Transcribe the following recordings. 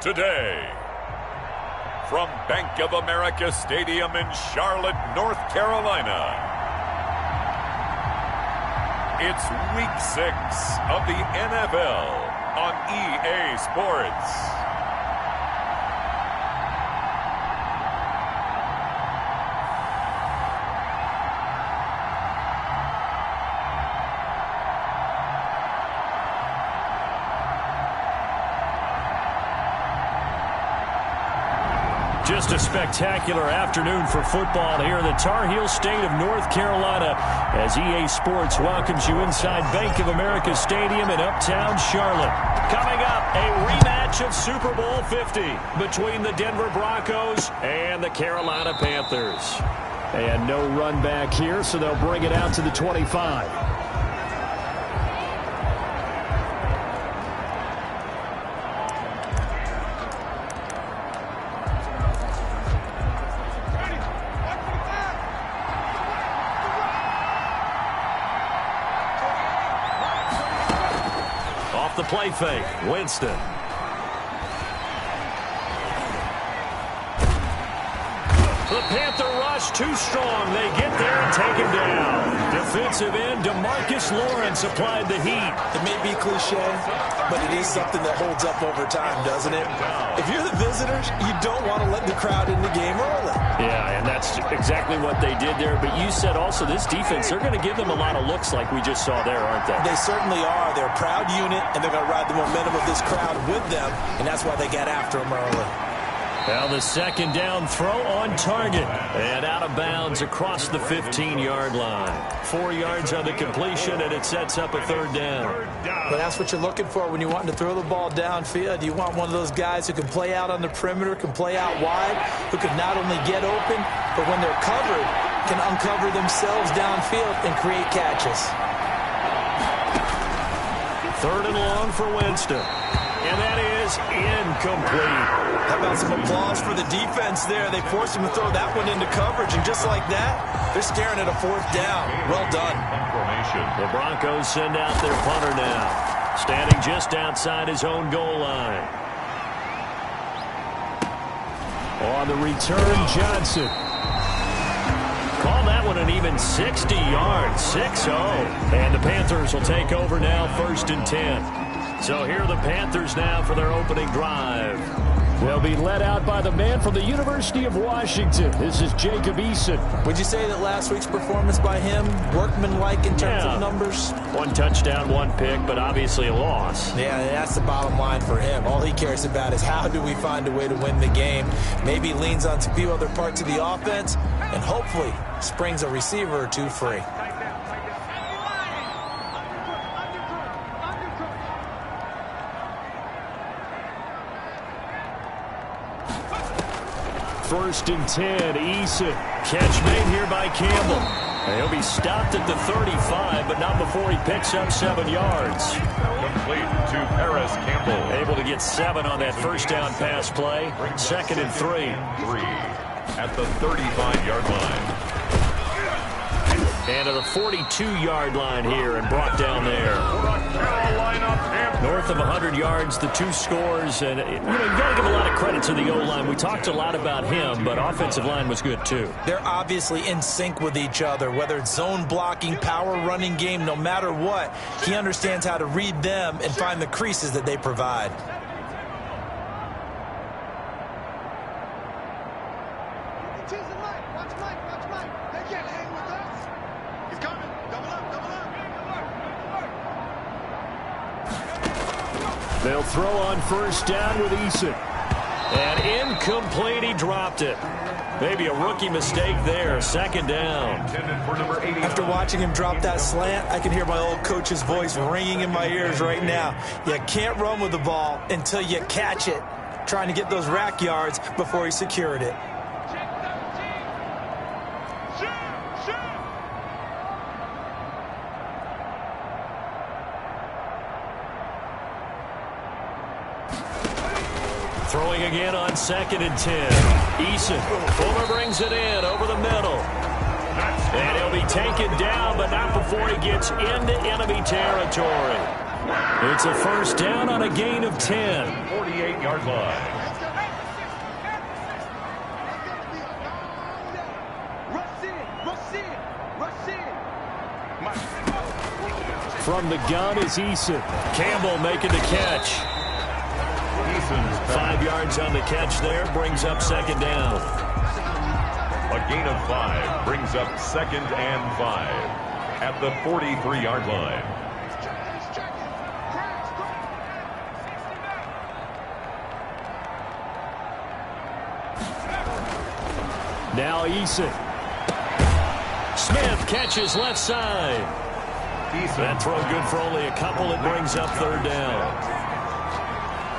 today. From Bank of America Stadium in Charlotte, North Carolina, it's Week 6 of the NFL on EA Sports. Just a spectacular afternoon for football here in the Tar Heel state of North Carolina as EA Sports welcomes you inside Bank of America Stadium in Uptown Charlotte. Coming up, a rematch of Super Bowl 50 between the Denver Broncos and the Carolina Panthers. And no run back here, so they'll bring it out to the 25. The play fake, Winston. The Panther rush too strong. They get there and take him down. Defensive end DeMarcus Lawrence applied the heat. It may be cliche, but it is something that holds up over time, doesn't it? If you're the visitors, you don't want to let the crowd in the game early. Yeah, and that's exactly what they did there. But you said also this defense, they're going to give them a lot of looks like we just saw there, aren't they? They certainly are. They're a proud unit, and they're going to ride the momentum of this crowd with them, and that's why they got after them early. Now the second down throw on target and out of bounds across the 15-yard line. 4 yards on the completion, and it sets up a third down. But that's what you're looking for when you want to throw the ball downfield. You want one of those guys who can play out on the perimeter, can play out wide, who can not only get open, but when they're covered, can uncover themselves downfield and create catches. Third and long for Winston. And that is incomplete. How about some applause for the defense there? They forced him to throw that one into coverage, and just like that, they're staring at a fourth down. Well done. The Broncos send out their punter now, standing just outside his own goal line. On the return, Johnson. Call that one an even 60 yards, 6-0. And the Panthers will take over now, 1st and 10. So here are the Panthers now for their opening drive. They'll be led out by the man from the University of Washington. This is Jacob Eason. Would you say that last week's performance by him, workmanlike in terms of numbers? 1 touchdown, 1 pick, but obviously a loss. Yeah, that's the bottom line for him. All he cares about is how do we find a way to win the game. Maybe leans on a few other parts of the offense, and hopefully springs a receiver or two free. First and 10, Eason. Catch made here by Campbell. And he'll be stopped at the 35, but not before he picks up 7 yards. Complete to Paris Campbell. Able to get 7 on that first down pass play. 2nd and 3. 3 at the 35-yard line. And to the 42-yard line here and brought down there. North of 100 yards, the 2 scores. And, you got to give a lot of credit to the O-line. We talked a lot about him, but offensive line was good, too. They're obviously in sync with each other, whether it's zone blocking, power running game, no matter what. He understands how to read them and find the creases that they provide. They'll throw on first down with Eason. And incomplete, he dropped it. Maybe a rookie mistake there, 2nd down. After watching him drop that slant, I can hear my old coach's voice ringing in my ears right now. You can't run with the ball until you catch it. Trying to get those rack yards before he secured it. Throwing again on 2nd and 10. Eason. Fuller brings it in over the middle. And he'll be taken down, but not before he gets into enemy territory. It's a first down on a gain of 10. 48-yard line. From the gun is Eason. Campbell making the catch. 5 yards on the catch there, brings up second down. A gain of 5 brings up 2nd and 5 at the 43-yard line. Now Eason. Smith catches left side. That throw good for only a couple. It brings up third down.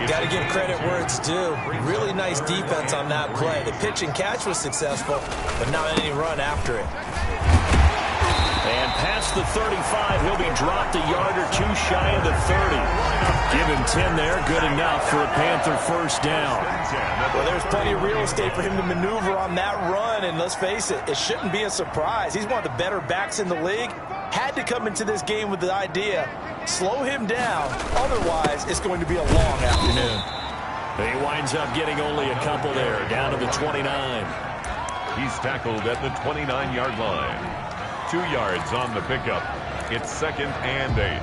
Got to give credit where it's due. Really nice defense on that play. The pitch and catch was successful, but not any run after it. And past the 35, he'll be dropped a yard or two shy of the 30. Give him 10 there, good enough for a Panther first down. Well, there's plenty of real estate for him to maneuver on that run, and let's face it, it shouldn't be a surprise. He's one of the better backs in the league. Had to come into this game with the idea, slow him down, otherwise it's going to be a long afternoon. He winds up getting only a couple there, down to the 29. He's tackled at the 29-yard line. 2 yards on the pickup. It's 2nd and 8.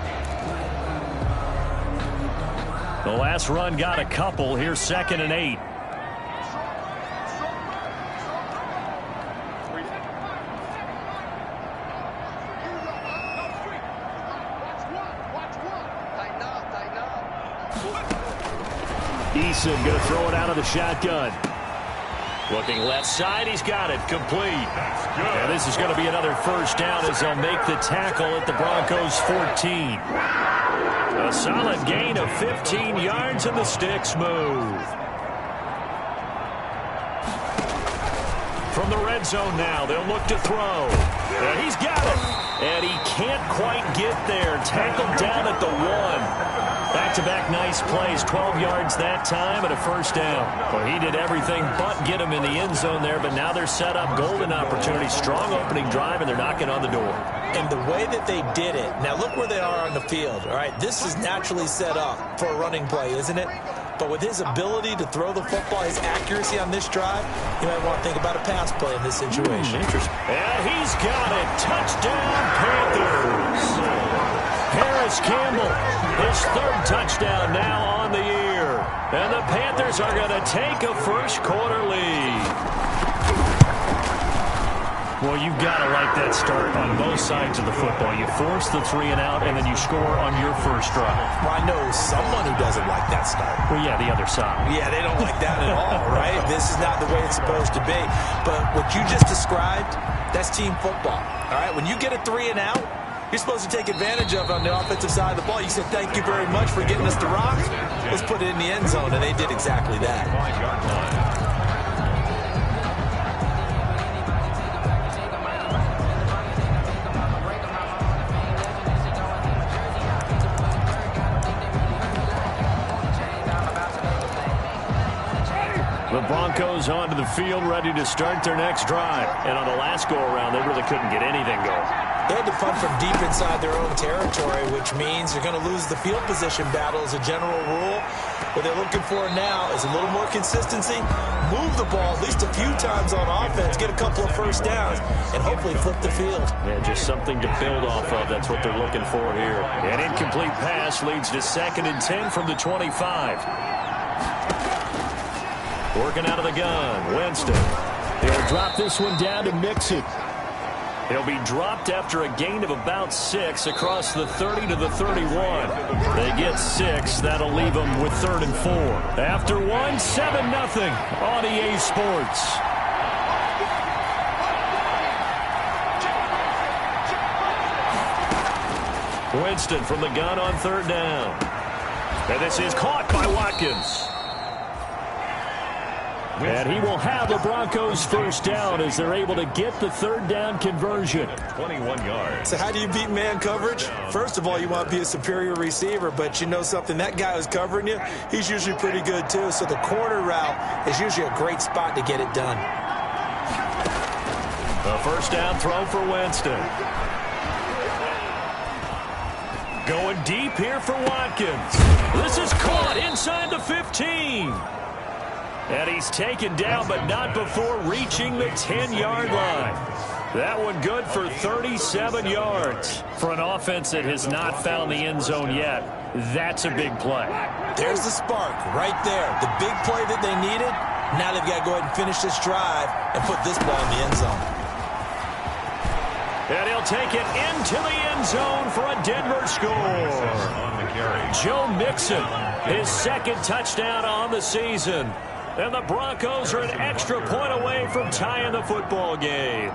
The last run got a couple. Here's 2nd and 8. Eason going to throw it out of the shotgun. Looking left side, he's got it, complete. And this is going to be another first down as they'll make the tackle at the Broncos' 14. A solid gain of 15 yards, and the sticks move. From the red zone now, they'll look to throw. And he's got it. And he can't quite get there. Tackled down at the 1. Back-to-back nice plays, 12 yards that time and a first down. Well, he did everything but get him in the end zone there, but now they're set up golden opportunity, strong opening drive, and they're knocking on the door. And the way that they did it, now look where they are on the field, all right? This is naturally set up for a running play, isn't it? But with his ability to throw the football, his accuracy on this drive, you might want to think about a pass play in this situation. Interesting. And he's got it. Touchdown, Panthers. Harris Campbell, his 3rd touchdown now on the year. And the Panthers are going to take a first-quarter lead. Well, you've got to like that start on both sides of the football. You force the 3 and out, and then you score on your first drive. Well, I know someone who doesn't like that start. Well, yeah, the other side. Yeah, they don't like that at all, right? This is not the way it's supposed to be. But what you just described, that's team football, all right? When you get a 3 and out, you're supposed to take advantage of it on the offensive side of the ball. You said, thank you very much for getting us the rock. Let's put it in the end zone, and they did exactly that. 5-yard line. The Broncos onto the field, ready to start their next drive. And on the last go-around, they really couldn't get anything going. They had to punt from deep inside their own territory, which means you're going to lose the field position battle as a general rule. What they're looking for now is a little more consistency, move the ball at least a few times on offense, get a couple of first downs, and hopefully flip the field. Yeah, just something to build off of. That's what they're looking for here. An incomplete pass leads to 2nd and 10 from the 25. Working out of the gun, Winston. He'll drop this one down to Mixon. He'll be dropped after a gain of about 6 across the 30 to the 31. They get 6. That'll leave them with 3rd and 4. After 1, 7-0 on EA Sports. Winston from the gun on 3rd down. And this is caught by Watkins. And he will have the Broncos first down as they're able to get the 3rd down conversion. 21 yards. So how do you beat man coverage? First of all, you want to be a superior receiver, but you know something, that guy who's covering you, he's usually pretty good too. So the corner route is usually a great spot to get it done. A first down throw for Winston. Going deep here for Watkins. This is caught inside the 15. And he's taken down, but not before reaching the 10-yard line. That one good for 37 yards. For an offense that has not found the end zone yet, that's a big play. There's the spark right there. The big play that they needed. Now they've got to go ahead and finish this drive and put this ball in the end zone. And he'll take it into the end zone for a Denver score. Joe Mixon, his second touchdown on the season. And the Broncos are an extra point away from tying the football game.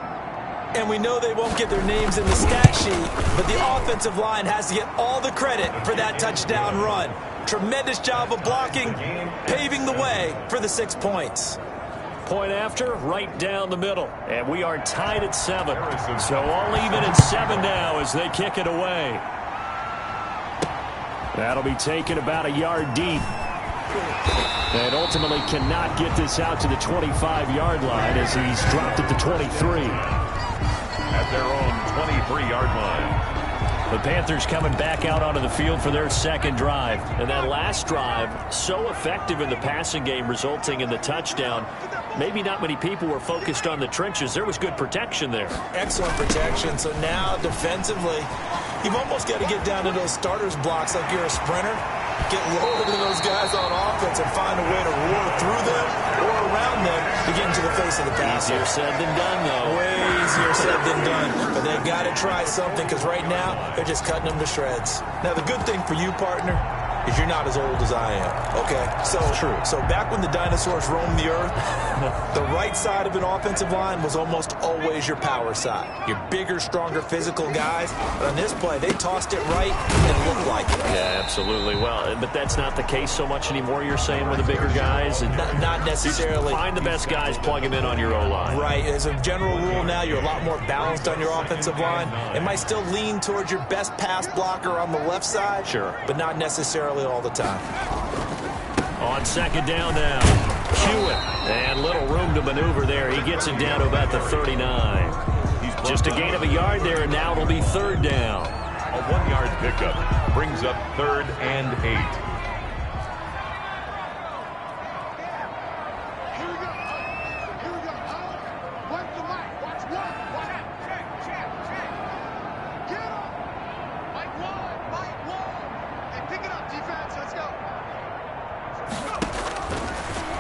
And we know they won't get their names in the stat sheet, but the offensive line has to get all the credit for that touchdown run. Tremendous job of blocking, paving the way for the 6 points. Point after, right down the middle. And we are tied at 7. So all even at 7 now as they kick it away. That'll be taken about a yard deep. And ultimately cannot get this out to the 25-yard line as he's dropped at the 23. At their own 23-yard line. The Panthers coming back out onto the field for their second drive. And that last drive, so effective in the passing game, resulting in the touchdown. Maybe not many people were focused on the trenches. There was good protection there. Excellent protection. So now defensively, you've almost got to get down to those starters blocks like you're a sprinter. Get lower than those guys on offense and find a way to roar through them or around them to get into the face of the passer. Easier said than done, though. Way easier said than done. But they've got to try something because right now they're just cutting them to shreds. Now, the good thing for you, partner, is you're not as old as I am, okay? So true. So back when the dinosaurs roamed the earth, the right side of an offensive line was almost always your power side. Your bigger, stronger, physical guys. But on this play, they tossed it right and it looked like it. Yeah, absolutely. Well, but that's not the case so much anymore, you're saying, with the bigger guys? And not necessarily. Find the best guys, plug them in on your O-line. Right. As a general rule now, you're a lot more balanced on your offensive line. It might still lean towards your best pass blocker on the left side. Sure. But not necessarily all the time. On second down now, Hewitt, and little room to maneuver there. He gets it down to about the 39. Just a gain of a yard there, and now it'll be third down. A 1-yard pickup brings up 3rd and 8.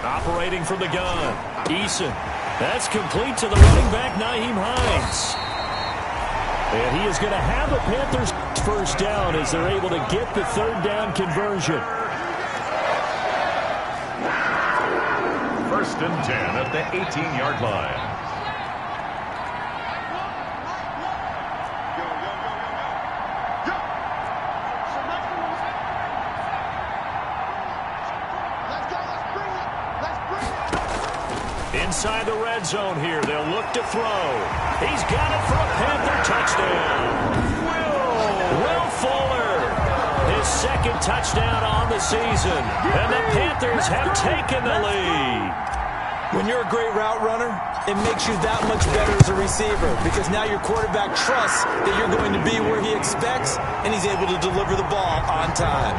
Operating from the gun, Eason. That's complete to the running back, Nyheim Hines. And he is going to have the Panthers first down as they're able to get the third down conversion. 1st and 10 at the 18-yard line. Inside the red zone here, they'll look to throw. He's got it for a Panther touchdown. Will Fuller, his second touchdown on the season. And the Panthers have taken the lead. When you're a great route runner, it makes you that much better as a receiver because now your quarterback trusts that you're going to be where he expects, and he's able to deliver the ball on time.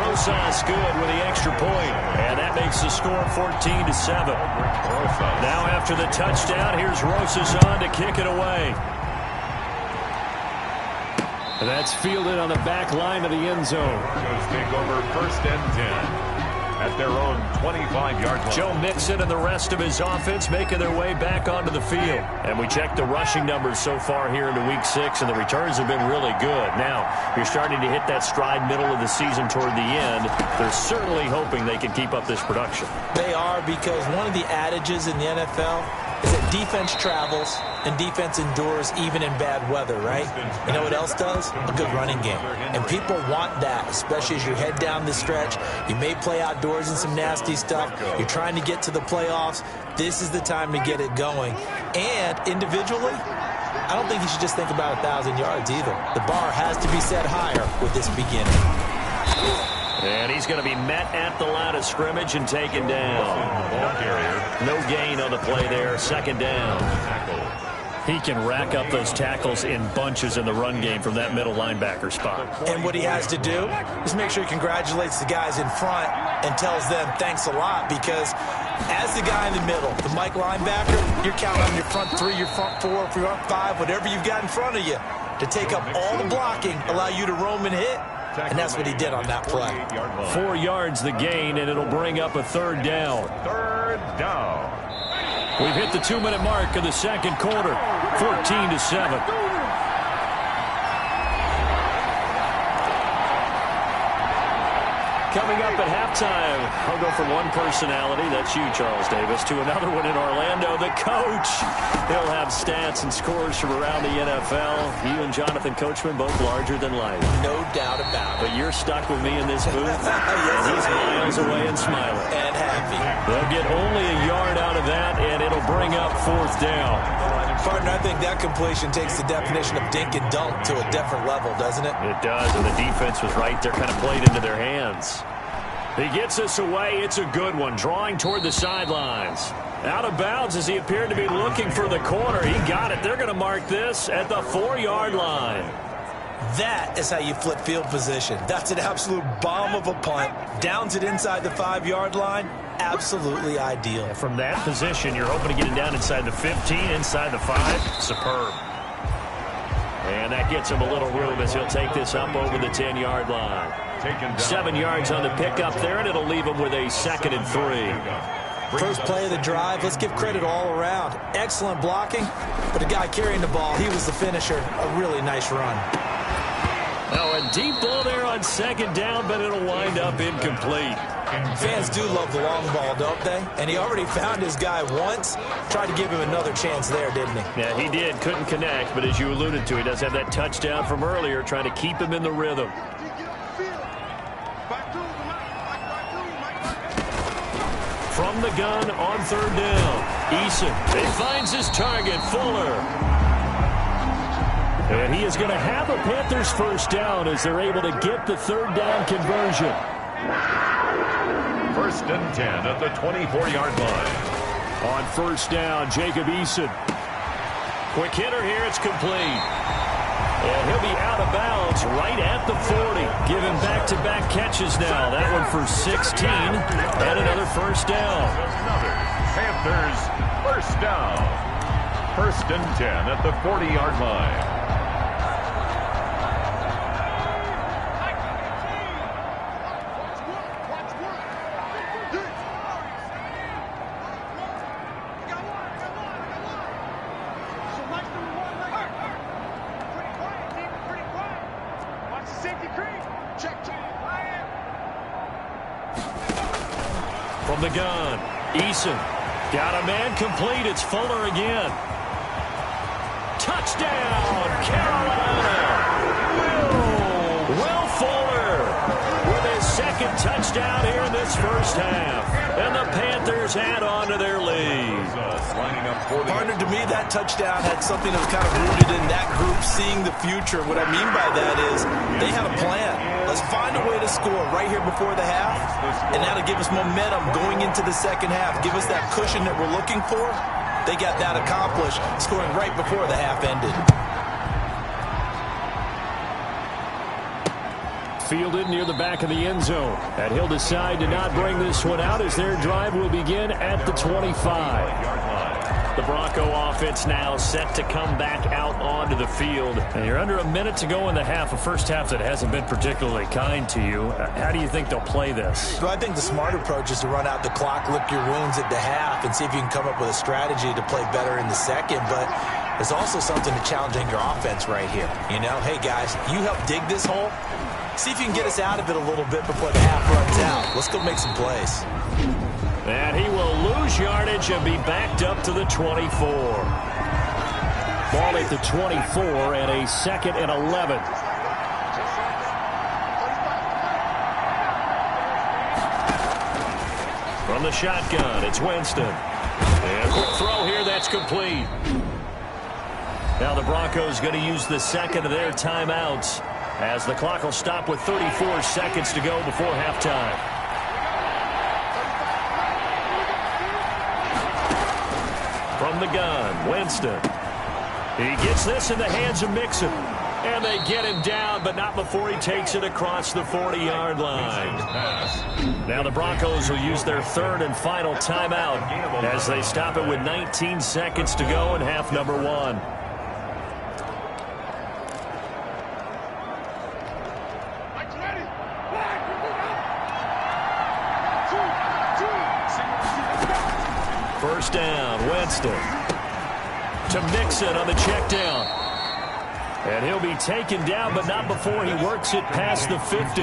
Rosas good with the extra point, and that makes the score 14-7. Now after the touchdown, here's Rosas on to kick it away. That's fielded on the back line of the end zone. Goes take over 1st and 10. At their own 25-yard line. Joe Mixon and the rest of his offense making their way back onto the field. And we checked the rushing numbers so far here into Week 6, and the returns have been really good. Now, you're starting to hit that stride middle of the season toward the end. They're certainly hoping they can keep up this production. They are, because one of the adages in the NFL is that defense travels and defense endures even in bad weather, right? You know what else does? A good running game. And people want that, especially as you head down the stretch. You may play outdoors in some nasty stuff. You're trying to get to the playoffs. This is the time to get it going. And individually, I don't think you should just think about 1,000 yards either. The bar has to be set higher with this beginning. And he's going to be met at the line of scrimmage and taken down. No gain on the play there. Second down. He can rack up those tackles in bunches in the run game from that middle linebacker spot. And what he has to do is make sure he congratulates the guys in front and tells them thanks a lot, because as the guy in the middle, the Mike linebacker, you're counting on your front three, your front four, your front five, whatever you've got in front of you to take up all the blocking, allow you to roam and hit. And that's what he did on that play. 4 yards the gain, and it'll bring up a third down. Third down. We've hit the 2-minute mark of the second quarter, 14-7. Coming up at halftime, I'll go from one personality, that's you, Charles Davis, to another one in Orlando, the coach. He'll have stats and scores from around the NFL. You and Jonathan Coachman, both larger than life. No doubt about it. But you're stuck with me in this booth, and he's miles away and smiling. And happy. They'll get only a yard out of that, and it'll bring up fourth down. Partner, I think that completion takes the definition of dink and dunk to a different level, doesn't it? It does, and the defense was right there, kind of played into their hands. He gets us away. It's a good one, drawing toward the sidelines. Out of bounds as he appeared to be looking for the corner. He got it. They're going to mark this at the 4-yard line. That is how you flip field position. That's an absolute bomb of a punt. Downs it inside the 5-yard line. Absolutely ideal. From that position, you're hoping to get it down inside the 15, inside the 5. Superb. And that gets him a little room as he'll take this up over the 10-yard line. 7 yards on the pickup there, and it'll leave him with a 2nd and 3. First play of the drive, let's give credit all around. Excellent blocking, but the guy carrying the ball, he was the finisher. A really nice run. Now a deep ball there on 2nd down, but it'll wind up incomplete. Fans do love the long ball, don't they? And he already found his guy once. Tried to give him another chance there, didn't he? Yeah, he did. Couldn't connect, but as you alluded to, he does have that touchdown from earlier, trying to keep him in the rhythm. From the gun on 3rd down, Eason. He finds his target, Fuller. And he is going to have a Panthers first down as they're able to get the 3rd down conversion. 1st and 10 at the 24-yard line. On 1st down, Jacob Eason. Quick hitter here, it's complete. And he'll be out of bounds right at the 40. Giving back-to-back catches now. That one for 16 and another first down. Another Panthers first down. 1st and 10 at the 40-yard line. From the gun, Eason. Got a man complete. It's Fuller again. Touchdown, Carolina. Will Fuller with his 2nd touchdown here in this first half. And the Panthers add on to their lead. Partner, to me, that touchdown had something that was kind of rooted in that group seeing the future. What I mean by that is they had a plan. Let's find a way to score right here before the half, and that'll give us momentum going into the second half. Give us that cushion that we're looking for. They got that accomplished, scoring right before the half ended. Fielded near the back of the end zone. And he'll decide to not bring this one out as their drive will begin at the 25. The Bronco offense now set to come back out onto the field. And you're under a minute to go in the half, a first half that hasn't been particularly kind to you. How do you think they'll play this? Well, I think the smart approach is to run out the clock, lick your wounds at the half, and see if you can come up with a strategy to play better in the second. But there's also something to challenging your offense right here. You know, hey, guys, you help dig this hole. See if you can get us out of it a little bit before the half runs out. Let's go make some plays. And he will lose yardage and be backed up to the 24. Ball at the 24 and a 2nd and 11. From the shotgun, it's Winston. And quick throw here, that's complete. Now the Broncos going to use the 2nd of their timeouts as the clock will stop with 34 seconds to go before halftime. From the gun, Winston. He gets this in the hands of Mixon. And they get him down, but not before he takes it across the 40-yard line. Now the Broncos will use their third and final timeout as they stop it with 19 seconds to go in half number 1. First down, Winston. To Mixon on the check down. And he'll be taken down, but not before he works it past the 50.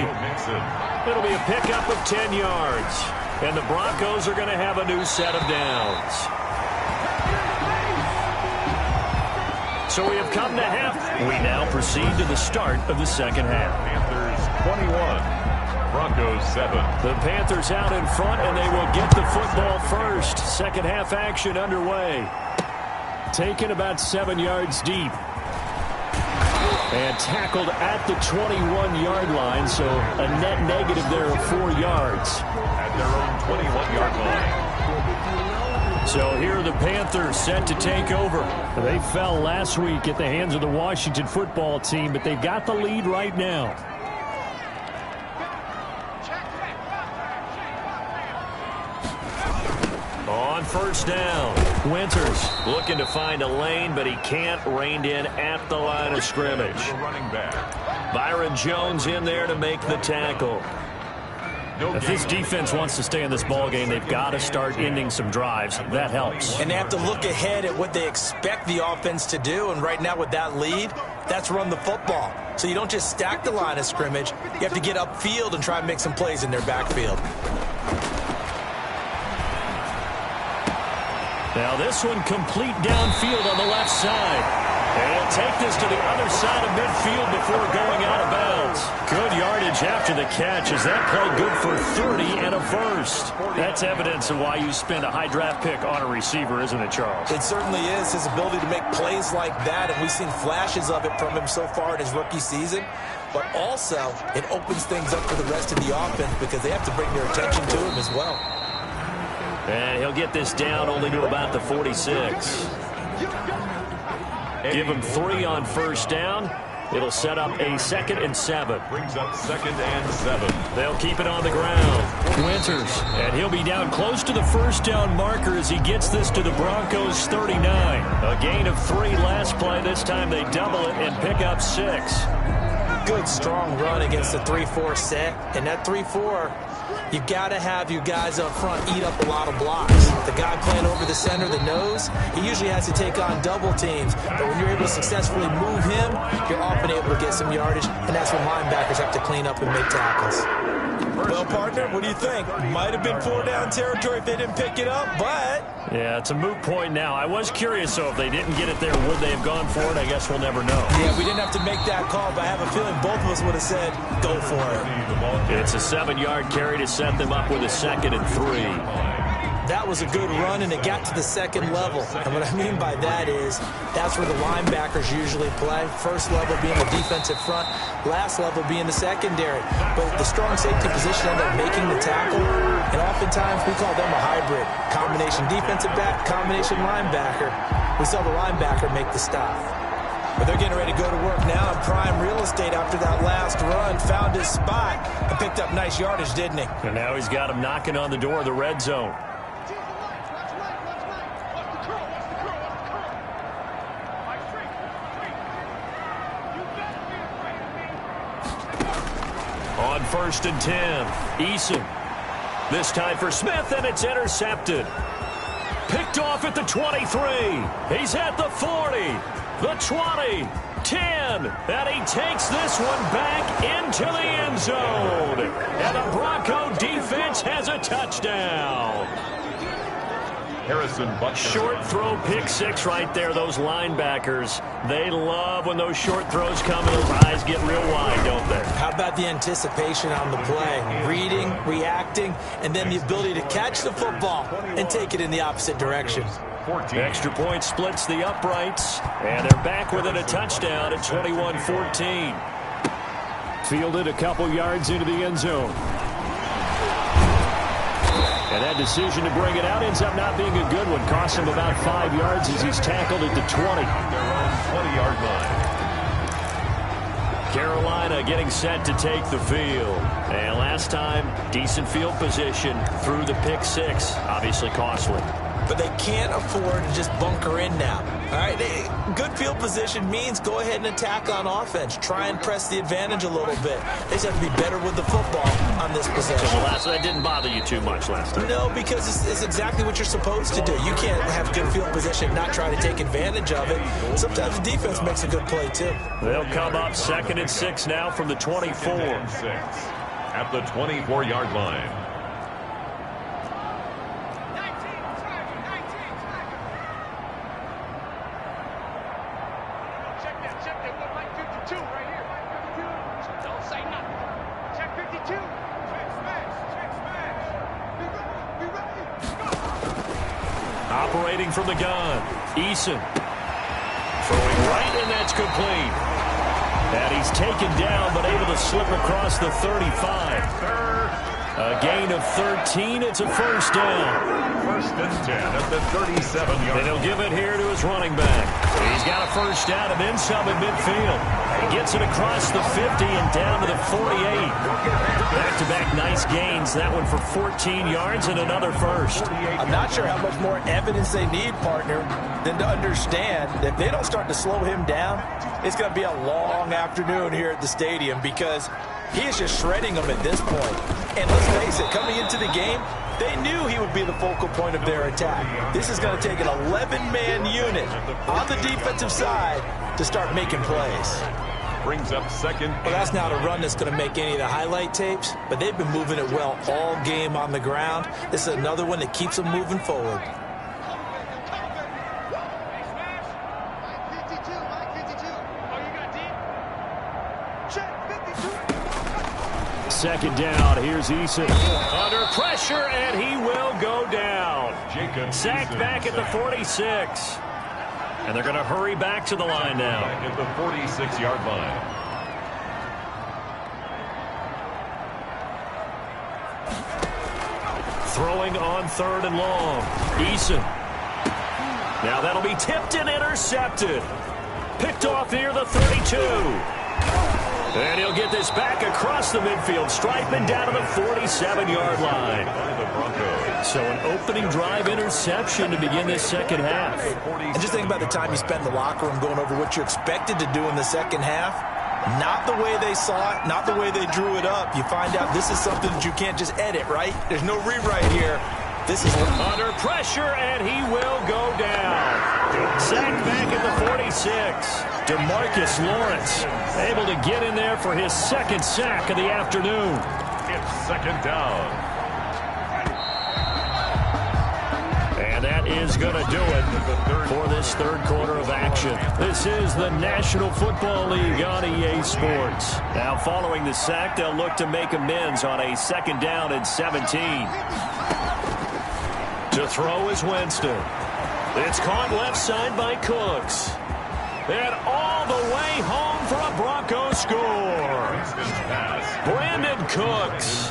It'll be a pickup of 10 yards. And the Broncos are going to have a new set of downs. So we have come to half. We now proceed to the start of the second half. Panthers 21, Broncos 7. The Panthers out in front, and they will get the football first. Second half action underway. Taken about 7 yards deep. And tackled at the 21-yard line, so a net negative there of 4 yards. At their own 21-yard line. So here are the Panthers set to take over. They fell last week at the hands of the Washington football team, but they've got the lead right now. On first down, Winters looking to find a lane, but he can't. Reined in at the line of scrimmage. Running back. Byron Jones in there to make the tackle. If this defense wants to stay in this ballgame, they've got to start ending some drives. That helps. And they have to look ahead at what they expect the offense to do. And right now with that lead, that's run the football. So you don't just stack the line of scrimmage. You have to get upfield and try and make some plays in their backfield. Now this one complete downfield on the left side. And he'll take this to the other side of midfield before going out of bounds. Good yardage after the catch as that play good for 30 and a first. That's evidence of why you spend a high draft pick on a receiver, isn't it, Charles? It certainly is, his ability to make plays like that, and we've seen flashes of it from him so far in his rookie season. But also, it opens things up for the rest of the offense because they have to bring their attention to him as well. And he'll get this down only to about the 46. Give him 3 on first down. It'll set up a 2nd and 7. Brings up 2nd and 7. They'll keep it on the ground. Winters, and he'll be down close to the first down marker as he gets this to the Broncos 39. A gain of 3 last play. This time they double it and pick up 6. Good, strong run against the 3-4 set. And that 3-4, you've got to have your guys up front eat up a lot of blocks. The guy playing over the center, the nose, he usually has to take on double teams. But when you're able to successfully move him, you're often able to get some yardage, and that's when linebackers have to clean up and make tackles. Well, partner, what do you think? Might have been 4-down territory if they didn't pick it up, but... Yeah, it's a moot point now. I was curious, so if they didn't get it there, would they have gone for it? I guess we'll never know. Yeah, we didn't have to make that call, but I have a feeling both of us would have said, go for it. It's a 7-yard carry to set them up with a 2nd and 3. That was a good run, and it got to the second level. And what I mean by that is that's where the linebackers usually play. First level being the defensive front, last level being the secondary. But the strong safety position ended up making the tackle, and oftentimes we call them a hybrid. Combination defensive back, combination linebacker. We saw the linebacker make the stop. But they're getting ready to go to work now in prime real estate after that last run. Found his spot and picked up nice yardage, didn't he? And now he's got him knocking on the door of the red zone. On 1st and 10, Eason. This time for Smith, and it's intercepted. Picked off at the 23. He's at the 40, the 20, 10, and he takes this one back into the end zone. And the Bronco defense has a touchdown. Harrison Butker. Short throw, pick 6 right there. Those linebackers, they love when those short throws come and those eyes get real wide, don't they? How about the anticipation on the play? Reading, reacting, and then the ability to catch the football and take it in the opposite direction. 14. Extra point splits the uprights, and they're back within a touchdown at 21-14. Fielded a couple yards into the end zone. And that decision to bring it out ends up not being a good one. Costs him about 5 yards as he's tackled at the 20. Their own 20-yard line. Carolina getting set to take the field. And last time, decent field position through the pick six. Obviously costly. But they can't afford to just bunker in now. All right, good field position means go ahead and attack on offense. Try and press the advantage a little bit. They just have to be better with the football on this possession. So that didn't bother you too much last time? No, because it's exactly what you're supposed to do. You can't have good field position and not try to take advantage of it. Sometimes the defense makes a good play, too. They'll come up 2nd and 6 now from the 24. 2nd and 6 at the 24-yard line. Operating from the gun, Eason. Throwing right, and that's complete. And he's taken down, but able to slip across the 35. A gain of 13. It's a first down. 1st and 10 at the 37-yard line. And he'll give it here to his running back. He's got a first down and then some in midfield. He gets it across the 50 and down to the 48. Back-to-back nice gains. That one for 14 yards and another first. I'm not sure how much more evidence they need, partner, than to understand that if they don't start to slow him down, it's going to be a long afternoon here at the stadium because he is just shredding them at this point. And let's face it, coming into the game, they knew he would be the focal point of their attack. This is going to take an 11-man unit on the defensive side to start making plays. Brings up 2nd. Well, that's not a run that's going to make any of the highlight tapes, but they've been moving it well all game on the ground. This is another one that keeps them moving forward. Second down. Here's Eason. Under pressure, and he will go down. Sacked back at the 46. And they're going to hurry back to the line now. Back at the 46-yard line. Throwing on 3rd and long. Eason. Now that'll be tipped and intercepted. Picked off near the 32. And he'll get this back across the midfield stripe and down to the 47-yard line. So an opening drive interception to begin this second half. And just think about the time you spent in the locker room going over what you expected to do in the second half. Not the way they saw it, not the way they drew it up. You find out this is something that you can't just edit, right? There's no rewrite here. This is under pressure, and he will go down. Sacked back at the 46. DeMarcus Lawrence able to get in there for his 2nd sack of the afternoon. It's 2nd down. And that is going to do it for this 3rd quarter of action. This is the National Football League on EA Sports. Now following the sack, they'll look to make amends on a 2nd down and 17. To throw is Winston. It's caught left side by Cooks. And all the way home for a Broncos score. Brandon Cooks,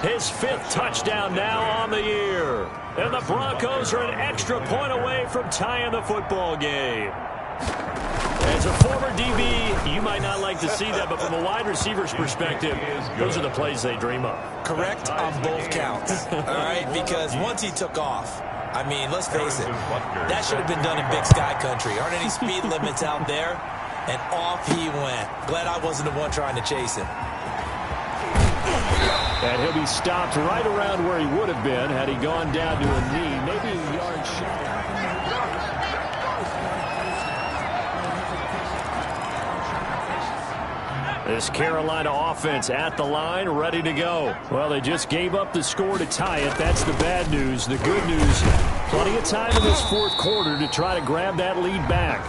his 5th touchdown now on the year. And the Broncos are an extra point away from tying the football game. As a former DB, you might not like to see that, but from a wide receiver's perspective, those are the plays they dream of. Correct on both counts, all right? Because once he took off, I mean, let's face it, that should have been done in Big Sky Country. Aren't any speed limits out there? And off he went. Glad I wasn't the one trying to chase him. And he'll be stopped right around where he would have been had he gone down to a knee, maybe a yard short. This Carolina offense at the line, ready to go. Well, they just gave up the score to tie it. That's the bad news. The good news, plenty of time in this 4th quarter to try to grab that lead back.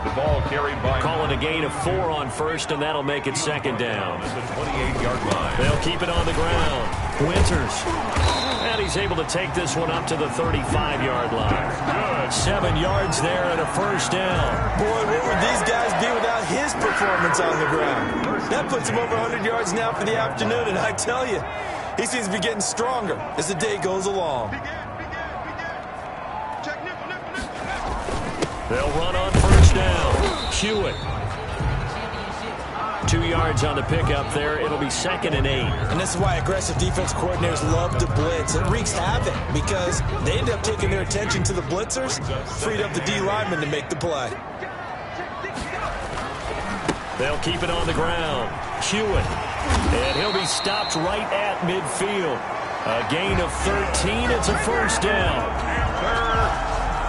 The ball carried by... Calling a gain of 4 on 1st, and that'll make it 2nd down. At the 28-yard line. They'll keep it on the ground. Winters. And he's able to take this one up to the 35-yard line. Good. 7 yards there and a first down. Boy, what would these guys be without his performance on the ground? That puts him over 100 yards now for the afternoon, and I tell you, He seems to be getting stronger as the day goes along. They'll run on first down. Hewitt. 2 yards on the pickup there. It'll be 2nd and 8. And this is why aggressive defense coordinators love to blitz. It wreaks havoc because they end up taking their attention to the blitzers, freed up the D lineman to make the play. They'll keep it on the ground. Hewitt. And he'll be stopped right at midfield. A gain of 13. It's a first down.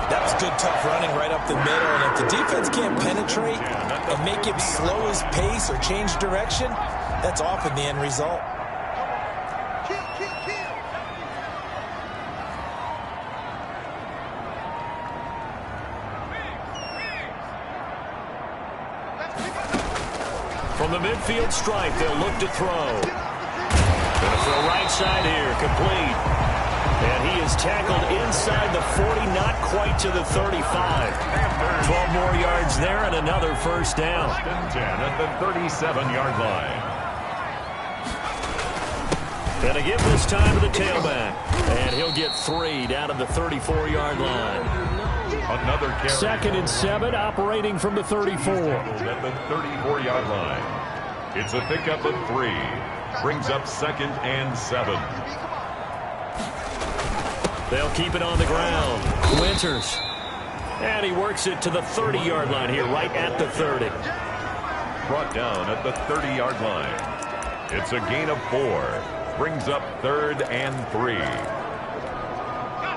That was good, tough running right up the middle. And if the defense can't penetrate and make him slow his pace or change direction, that's often the end result. From the midfield stripe, they'll look to throw. Gonna throw right side here, complete. And he is tackled inside the 40, not quite to the 35. 12 more yards there and another first down. 10 at the 37-yard line. Gonna give this time to the tailback. And he'll get 3 down at the 34-yard line. Another carry. 2nd and 7, operating from the 34. At the 34-yard line. It's a pickup of 3. Brings up 2nd and 7. They'll keep it on the ground. Winters. And he works it to the 30-yard line here, right at the 30. Brought down at the 30-yard line. It's a gain of 4. Brings up 3rd and 3.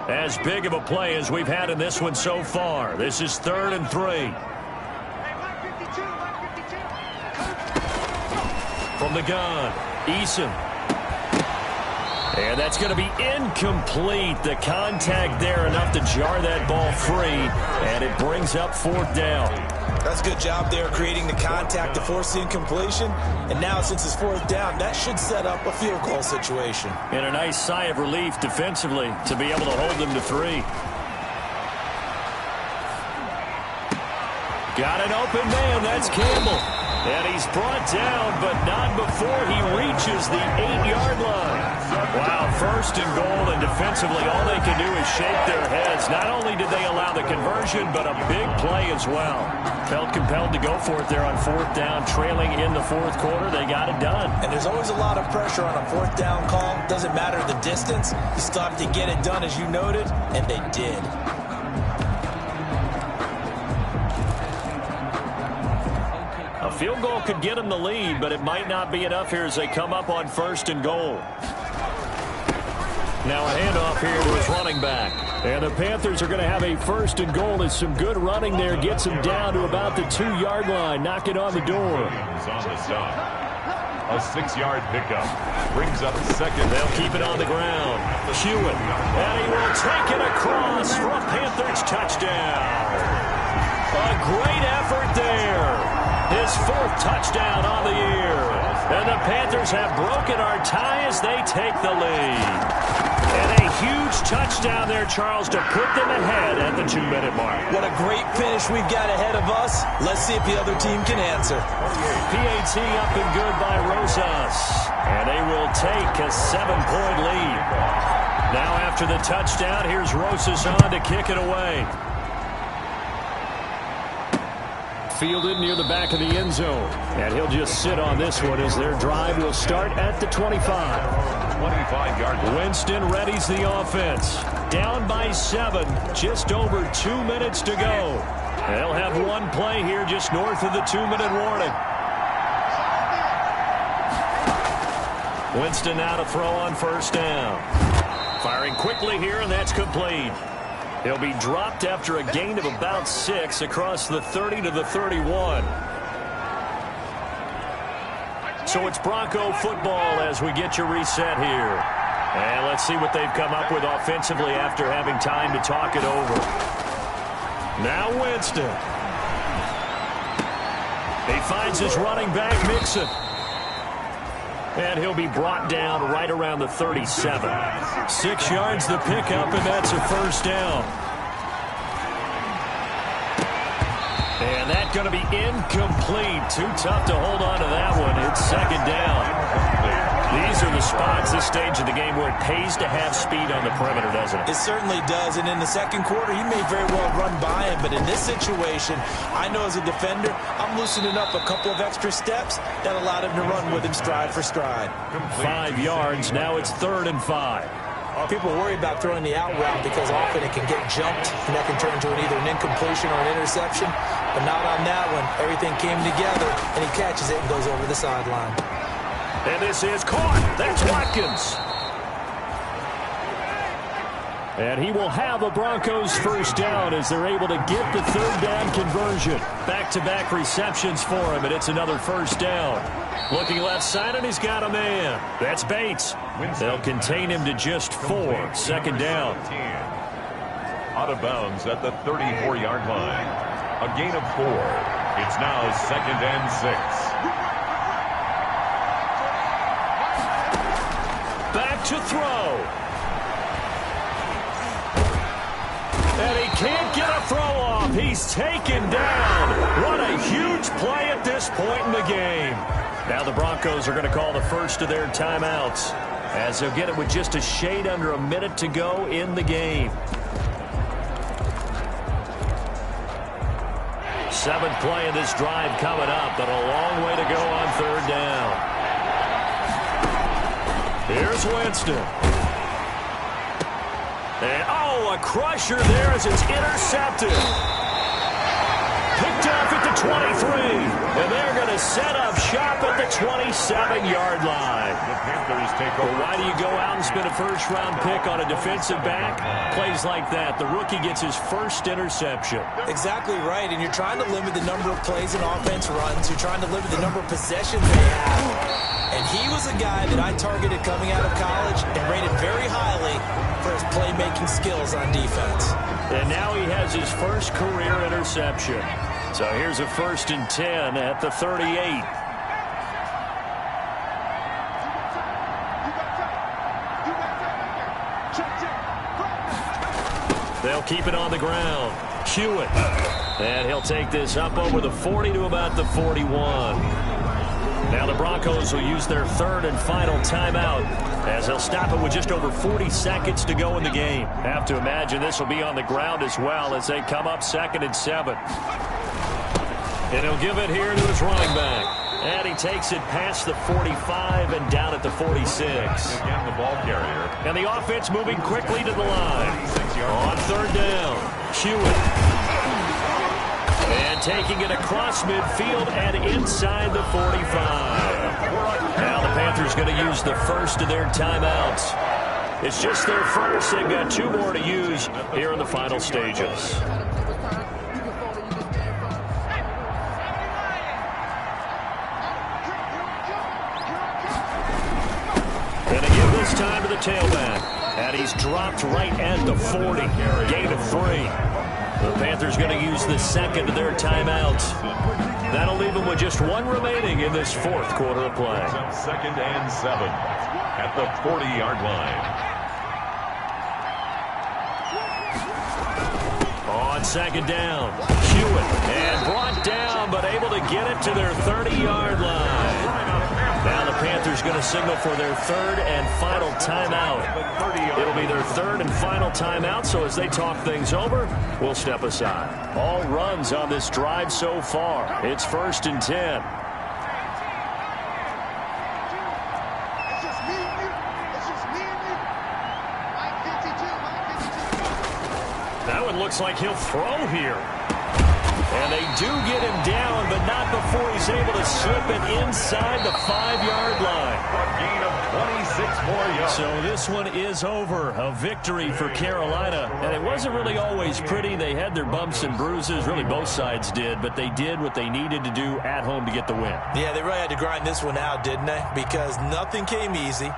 As big of a play as we've had in this one so far. This is 3rd and 3. From the gun, Eason. And that's going to be incomplete. The contact there enough to jar that ball free. And it brings up 4th down. That's a good job there creating the contact to force the incompletion. And now since it's 4th down, that should set up a field goal situation. And a nice sigh of relief defensively to be able to hold them to 3. Got an open man. That's Campbell. And he's brought down, but not before he reaches the 8-yard line. Wow, 1st and goal, and defensively all they can do is shake their heads. Not only did they allow the conversion, but a big play as well. Felt compelled to go for it there on 4th down, trailing in the 4th quarter. They got it done. And there's always a lot of pressure on a 4th down call. Doesn't matter the distance. You still have to get it done, as you noted, and they did. A field goal could get them the lead, but it might not be enough here as they come up on 1st and goal. Now a handoff here to his running back. And the Panthers are going to have a 1st and goal. As some good running there gets him down to about the 2-yard line. Knock it on the door. On the stop. A 6-yard pickup. Brings up 2nd. They'll keep it on the ground. Hewitt. And he will take it across for a Panthers touchdown. A great effort there. His 4th touchdown on the year. And the Panthers have broken our tie as they take the lead. And a huge touchdown there, Charles, to put them ahead at the 2-minute mark. What a great finish we've got ahead of us. Let's see if the other team can answer. PAT up and good by Rosas. And they will take a 7-point lead. Now after the touchdown, here's Rosas on to kick it away. Fielded near the back of the end zone. And he'll just sit on this one as their drive will start at the 25. 25-yard line. Winston readies the offense. Down by 7. Just over 2 minutes to go. They'll have one play here just north of the 2-minute warning. Winston now to throw on 1st down. Firing quickly here, and that's complete. He'll be dropped after a gain of about 6 across the 30 to the 31. So it's Bronco football as we get you reset here. And let's see what they've come up with offensively after having time to talk it over. Now Winston. He finds his running back, Mixon. And he'll be brought down right around the 37. 6 yards the pickup, and that's a 1st down. And that's going to be incomplete. Too tough to hold on to that one. It's 2nd down. These are the spots this stage of the game where it pays to have speed on the perimeter, doesn't it? It certainly does, and in the second quarter, he may very well run by him, but in this situation, I know as a defender, I'm loosening up a couple of extra steps that allowed him to run with him stride for stride. 5 yards, now it's 3rd and 5. People worry about throwing the out route because often it can get jumped, and that can turn into either an incompletion or an interception, but not on that one. Everything came together, and he catches it and goes over the sideline. And this is caught. That's Watkins. And he will have a Broncos first down as they're able to get the 3rd down conversion. Back-to-back receptions for him, and it's another first down. Looking left side, and he's got a man. That's Bates. They'll contain him to just 4. 2nd down. Out of bounds at the 34-yard line. A gain of 4. It's now 2nd and 6. Back to throw. And he can't get a throw off. He's taken down. What a huge play at this point in the game. Now the Broncos are going to call the first of their timeouts as they'll get it with just a shade under a minute to go in the game. 7th play of this drive coming up, but a long way to go on 3rd down. Here's Winston. And, a crusher there as it's intercepted. Picked off at the 23. And they're going to set up shop at the 27-yard line. The Panthers take over. Well, why do you go out and spend a first-round pick on a defensive back? Plays like that. The rookie gets his first interception. Exactly right, and you're trying to limit the number of plays an offense runs. You're trying to limit the number of possessions they have. And he was a guy that I targeted coming out of college and rated very highly for his playmaking skills on defense. And now he has his first career interception. So here's a 1st and 10 at the 38. They'll keep it on the ground. Hewitt. And he'll take this up over the 40 to about the 41. Now the Broncos will use their 3rd and final timeout as they'll stop it with just over 40 seconds to go in the game. Have to imagine this will be on the ground as well as they come up 2nd and 7. And he'll give it here to his running back. And he takes it past the 45 and down at the 46. Again, the ball carrier. And the offense moving quickly to the line. On 3rd down, Hewitt. And taking it across midfield and inside the 45. Now the Panthers going to use the first of their timeouts. It's just their first. They've got 2 more to use here in the final stages. And again this time to the tailback. And he's dropped right at the 40. Gain of 3. The Panthers going to use the 2nd of their timeouts. That'll leave them with just 1 remaining in this 4th quarter of play. 2nd and 7 at the 40-yard line. On 2nd down, Hewitt. And brought down, but able to get it to their 30-yard line. Now the Panthers going to signal for their 3rd and final timeout. It'll be their 3rd and final timeout, so as they talk things over, we'll step aside. All runs on this drive so far. It's 1st and 10. That one looks like he'll throw here. And they do get him down, but not before he's able to slip it inside the 5-yard line. A gain of 26 more yards. So this one is over. A victory for Carolina. And it wasn't really always pretty. They had their bumps and bruises. Really, both sides did. But they did what they needed to do at home to get the win. Yeah, they really had to grind this one out, didn't they? Because nothing came easy.